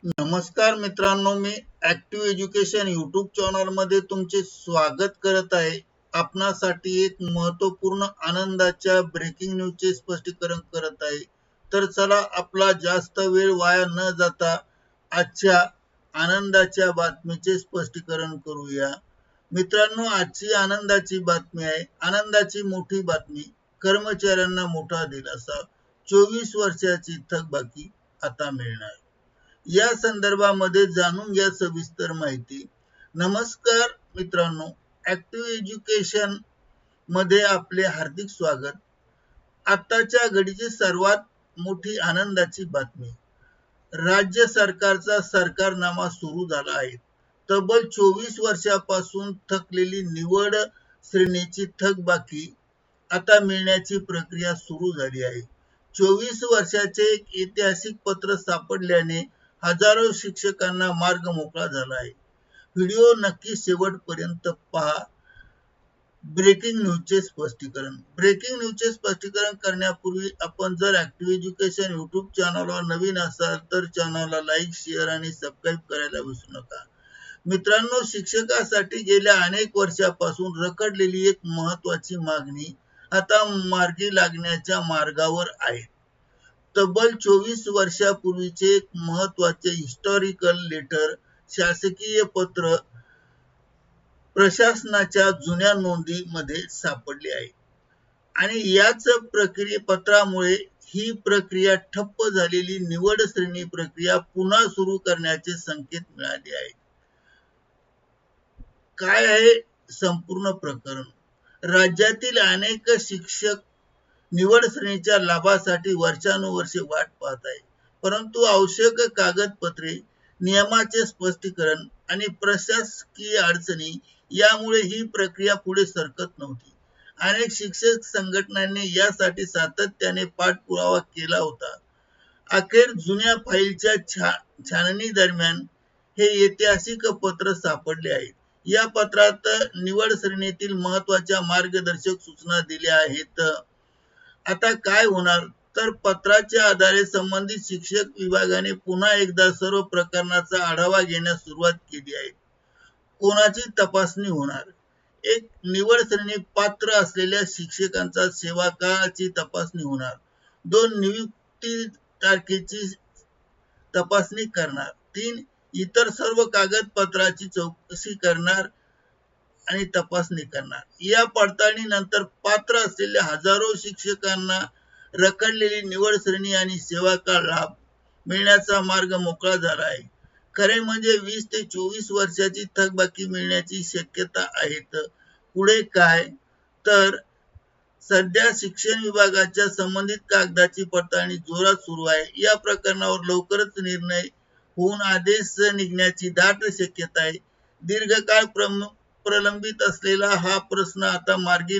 नमस्कार मित्रांनो, मी active education YouTube channel मध्ये तुमचे स्वागत करत आहे. आपणासाठी एक महत्त्वपूर्ण आनंदाच्या ब्रेकिंग न्यूजचे स्पष्टीकरण करत आहे. तर चला आपला जास्त वेळ वाया न जाता आजच्या आनंदाच्या बातमीचे स्पष्टीकरण करूया. मित्रांनो, आजची आनंदाची बातमी आहे. आनंदाची मोठी बातमी, कर्मचाऱ्यांना मोठा दिलासा, 24 वर्षाची थकबाकी आता मिळणार. या संदर्भामध्ये जाणून घ्या सविस्तर माहिती. नमस्कार मित्रांनो, ऍक्टिव्ह एज्युकेशन मध्ये आपले हार्दिक स्वागत. आताच्या घडीची सर्वात मोठी आनंदाची बातमी, राज्य सरकारचा सरकारनामा सुरू झाला आहे. तब्बल 24 वर्षापासून थकलेली निवड श्रेणीची थकबाकी आता मिळण्याची प्रक्रिया सुरू झाली आहे. 24 वर्षाचे एक ऐतिहासिक पत्र सापडल्याने हजारो शिक्षकांना मार्ग मोकळा झाला आहे. व्हिडिओ नक्की शेवटपर्यंत पहा. ब्रेकिंग न्यूजचे स्पष्टीकरण. ब्रेकिंग न्यूजचे स्पष्टीकरण करण्यापूर्वी आपण जर ऍक्टिव्ह एज्युकेशन यूट्यूब चॅनलवर नवीन असाल तर चॅनलला लाईक, शेअर आणि सबस्क्राईब करायला विसरू नका. मित्रांनो, शिक्षकासाठी गेल्या अनेक वर्षापासून रखडलेली एक महत्त्वाची मागणी आता मार्गी लागण्याच्या मार्गावर आहे. तब्बल 24 वर्षापूर्वीचे एक महत्त्वाचे हिस्टॉरिकल लेटर, शासकीय पत्र प्रशासनाच्या जुन्या नोंदीमध्ये सापडले आहे आणि याच पत्रामुळे ही प्रक्रिया ठप्प झालेली निवड श्रेणी प्रक्रिया पुन्हा सुरू करण्याचे संकेत मिळाले आहेत. काय आहे संपूर्ण प्रकरण? राज्यातील अनेक शिक्षक निवड श्रेणीच्या लाभासाठी वर्षानुवर्षे वाट पाहत आहे, परंतु आवश्यक कागदपत्रे, नियमाचे स्पष्टीकरण आणि प्रशासकीय अडचणी यामुळे ही प्रक्रिया पुढे सरकत नव्हती. अनेक शिक्षक संघटनांनी यासाठी सातत्याने पाठपुरावा केला होता. अखेर जुन्या फाईलच्या छाननी दरम्यान हे ऐतिहासिक पत्र सापडले आहे. या पत्रात निवड श्रेणीतील महत्त्वाच्या मार्गदर्शक सूचना दिल्या आहेत. आता काय होणार? तर पत्राच्या आधारे संबंधित शिक्षक विभागाने पुन्हा एकदा सर्व प्रकरणाचा आढावा घेण्यास सुरुवात केली आहे. कोणाची तपासणी होणार? एक, निवड श्रेणी पात्र असलेल्या शिक्षकांचा सेवा काळाची तपासणी होणार. 2, नियुक्ती तारखेची तपासणी करणार. 3, इतर सर्व कागदपत्राची चौकशी करणार आणि तपासणी करणार. या पडताळणीनंतर पात्र असलेल्या हजारो शिक्षकांना रखडलेली निवड श्रेणी आणि सेवा काळ लाभ मिळण्याचा मार्ग मोकळा झाला आहे. खरे म्हणजे 20 ते 24 वर्षाची थकबाकी मिळण्याची शक्यता आहेत. पुढे काय? तर सध्या शिक्षण विभागाच्या संबंधित कागदाची पडताळणी जोरात सुरू आहे. या प्रकरणावर लवकरच निर्णय होऊन आदेश निघण्याची दाट शक्यता आहे. दीर्घकाळ प्रलंबित असलेला हा प्रश्न आता मार्गी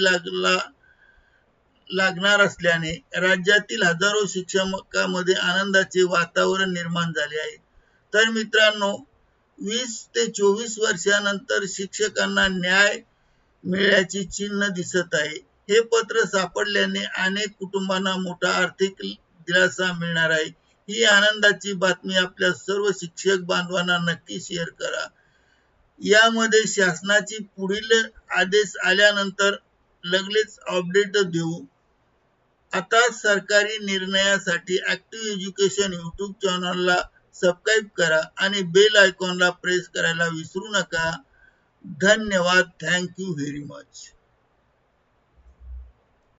लागणार असल्याने राज्यातील हजारो शिक्षकांमध्ये आनंदाचे वातावरण निर्माण झाले आहे. तर मित्रांनो, 20 ते 24 वर्षानंतर शिक्षकांना न्याय मिळण्याची चिन्ह दिसत आहे. हे पत्र सापडल्याने अनेक कुटुंबांना मोठा आर्थिक दिलासा मिळणार आहे. ही आनंदाची बातमी आपल्या सर्व शिक्षक बांधवांना नक्की शेअर करा. यामध्ये शासनाची पुढील आदेश आल्यानंतर लगेच अपडेट देऊ. आता सरकारी निर्णयासाठी ऍक्टिव्ह एज्युकेशन यूट्यूब चॅनलला सबस्क्राईब करा आणि बेल आयकॉनला प्रेस करायला विसरू नका. धन्यवाद. Thank you very much.